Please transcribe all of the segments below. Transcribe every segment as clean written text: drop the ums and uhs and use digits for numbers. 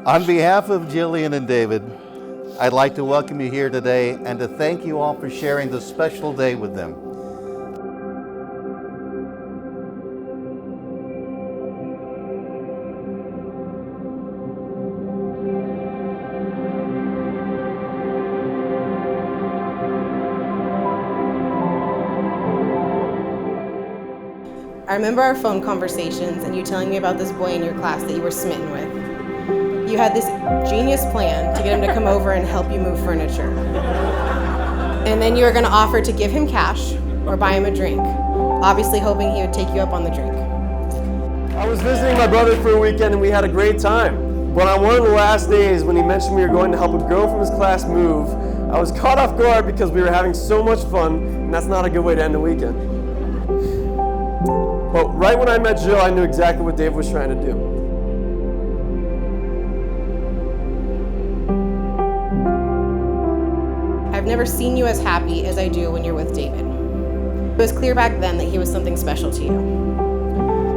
On behalf of Jillian and David, I'd like to welcome you here today and to thank you all for sharing this special day with them. I remember our phone conversations and you telling me about this boy in your class that you were smitten with. You had this genius plan to get him to come over and help you move furniture. And then you were going to offer to give him cash or buy him a drink, obviously hoping he would take you up on the drink. I was visiting my brother for a weekend and we had a great time. But on one of the last days when he mentioned we were going to help a girl from his class move, I was caught off guard because we were having so much fun, and that's not a good way to end the weekend. But right when I met Jill, I knew exactly what Dave was trying to do. I've never seen you as happy as I do when you're with David. It was clear back then that he was something special to you.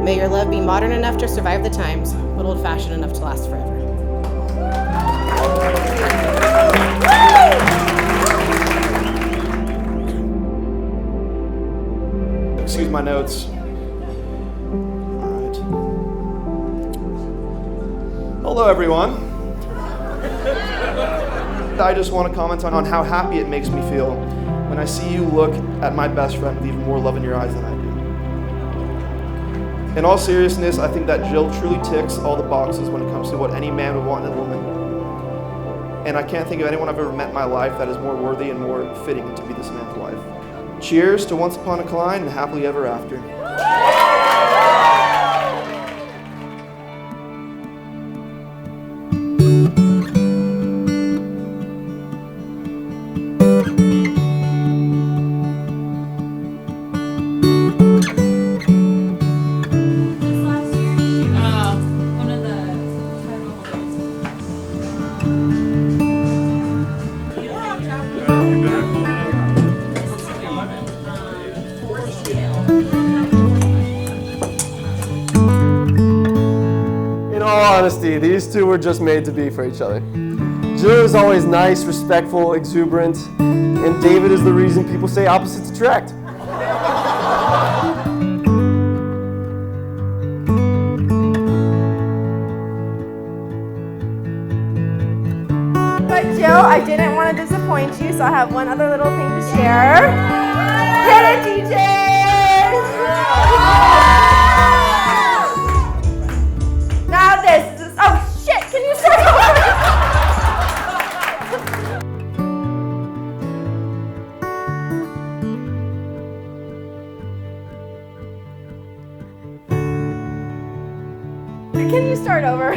May your love be modern enough to survive the times, but old-fashioned enough to last forever. Excuse my notes. Hello, everyone. I just want to comment on how happy it makes me feel when I see you look at my best friend with even more love in your eyes than I do. In all seriousness, I think that Jill truly ticks all the boxes when it comes to what any man would want in a woman. And I can't think of anyone I've ever met in my life that is more worthy and more fitting to be this man's wife. Cheers to Once Upon a Klein and happily ever after. In all honesty, these two were just made to be for each other. Jill is always nice, respectful, exuberant, and David is the reason people say opposites attract. But Jill, I didn't want to disappoint you, so I have one other little thing to share. Hit it, DJ! Now this is, oh shit, can you start over? Can you start over?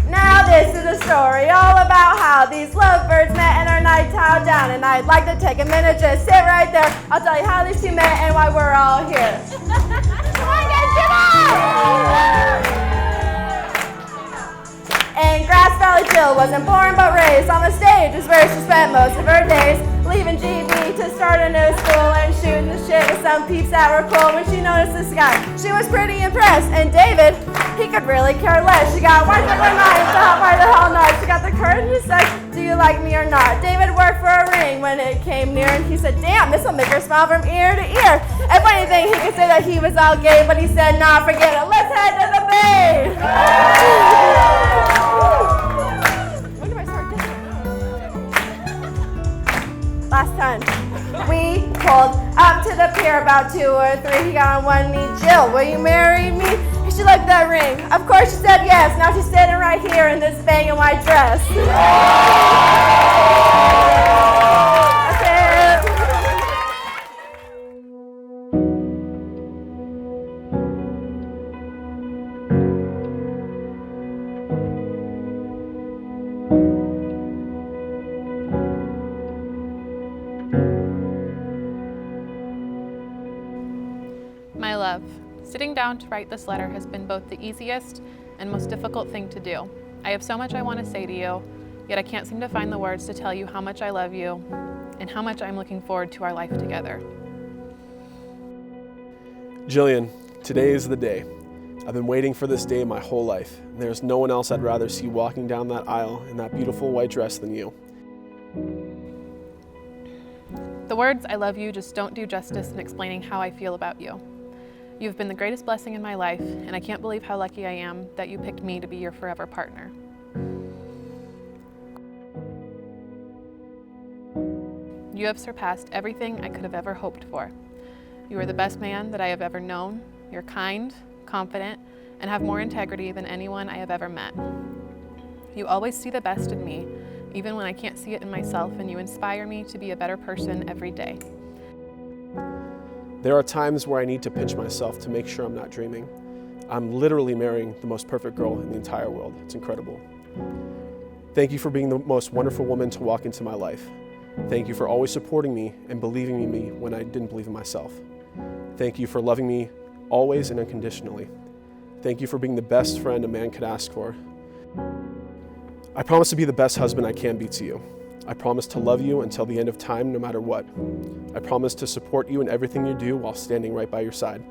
Now this is a story all about how these lovebirds met in our night town down, and I'd like to take a minute, just sit right there. I'll tell you how these two met and why we're all here. Come on, guys, get up! And Grass Valley Jill wasn't born but raised on the stage, is where she spent most of her days. Leaving GB to start a new school and shooting the shit with some peeps that were cool. When she noticed this guy, she was pretty impressed. And David, he could really care less. She got one thing in mind, thought why the hell not? She got the courage to say, do you like me or not? David worked for a ring when it came near, and he said, damn, this will make her smile from ear to ear. And funny thing, he could say that he was all gay, but he said, nah, forget it, let's head to the bay. When do I start this? Last time, we pulled up to the pier about 2 or 3. He got on one knee. Jill, will you marry me? And she looked at that ring. Of course she said yes. Now she's sitting right here in this banging white dress. That's it. My love, sitting down to write this letter has been both the easiest and most difficult thing to do. I have so much I want to say to you, yet I can't seem to find the words to tell you how much I love you and how much I'm looking forward to our life together. Jillian, today is the day. I've been waiting for this day my whole life, and there's no one else I'd rather see walking down that aisle in that beautiful white dress than you. The words "I love you" just don't do justice in explaining how I feel about you. You've been the greatest blessing in my life, and I can't believe how lucky I am that you picked me to be your forever partner. You have surpassed everything I could have ever hoped for. You are the best man that I have ever known. You're kind, confident, and have more integrity than anyone I have ever met. You always see the best in me, even when I can't see it in myself, and you inspire me to be a better person every day. There are times where I need to pinch myself to make sure I'm not dreaming. I'm literally marrying the most perfect girl in the entire world. It's incredible. Thank you for being the most wonderful woman to walk into my life. Thank you for always supporting me and believing in me when I didn't believe in myself. Thank you for loving me always and unconditionally. Thank you for being the best friend a man could ask for. I promise to be the best husband I can be to you. I promise to love you until the end of time, no matter what. I promise to support you in everything you do while standing right by your side.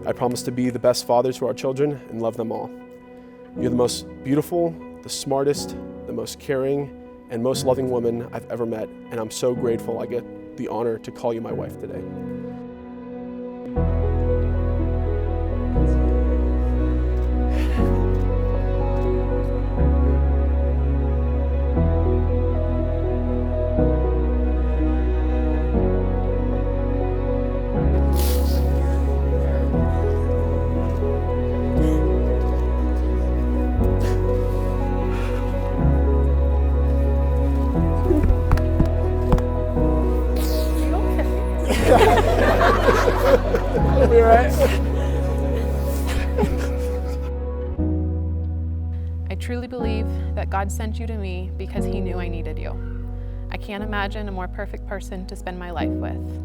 I promise to be the best father to our children and love them all. You're the most beautiful, the smartest, the most caring, and most loving woman I've ever met, and I'm so grateful I get the honor to call you my wife today. Be right. I truly believe that God sent you to me because He knew I needed you. I can't imagine a more perfect person to spend my life with.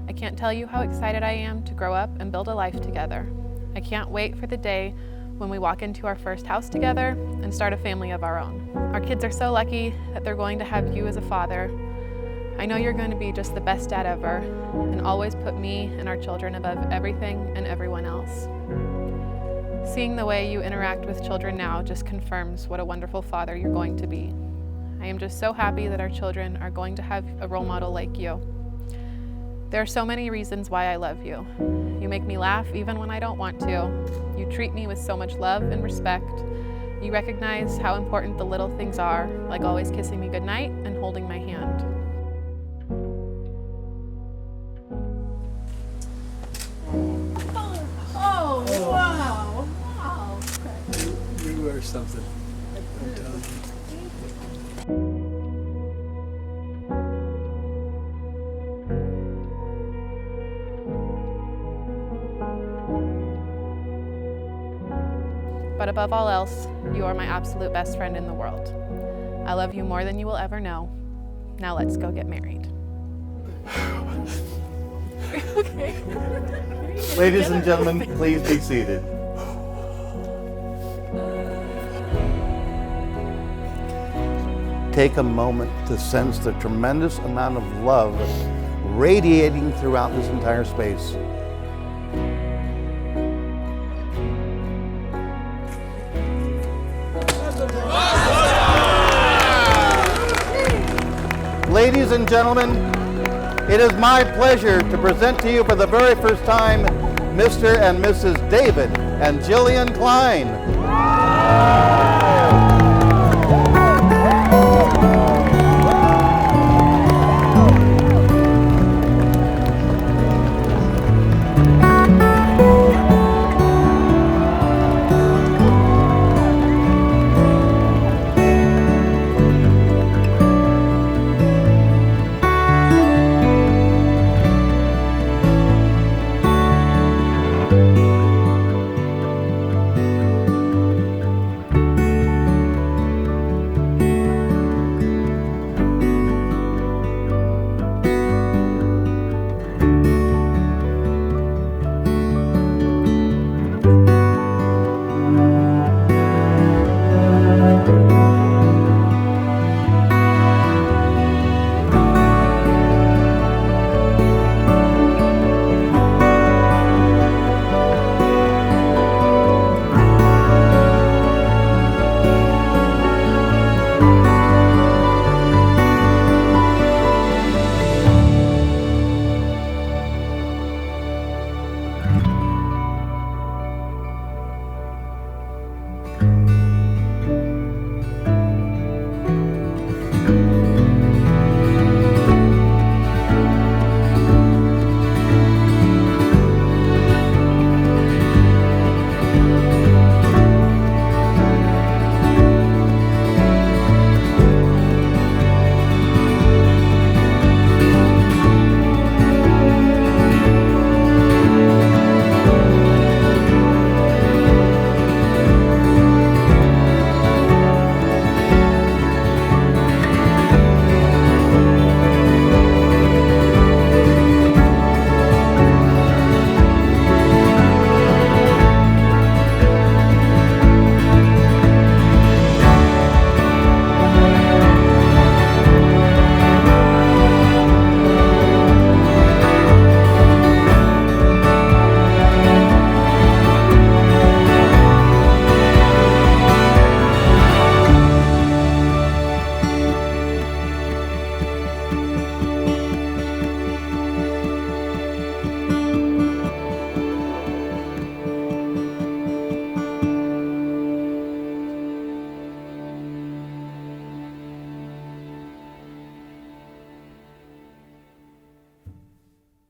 I can't tell you how excited I am to grow up and build a life together. I can't wait for the day when we walk into our first house together and start a family of our own. Our kids are so lucky that they're going to have you as a father. I know you're going to be just the best dad ever and always put me and our children above everything and everyone else. Seeing the way you interact with children now just confirms what a wonderful father you're going to be. I am just so happy that our children are going to have a role model like you. There are so many reasons why I love you. You make me laugh even when I don't want to. You treat me with so much love and respect. You recognize how important the little things are, like always kissing me goodnight and holding my hand. Oh, wow. Wow. You were something. I'm telling you. But above all else, you are my absolute best friend in the world. I love you more than you will ever know. Now let's go get married. Okay. Ladies and gentlemen, please be seated. Take a moment to sense the tremendous amount of love radiating throughout this entire space. Ladies and gentlemen, it is my pleasure to present to you for the very first time Mr. and Mrs. David and Jillian Klein.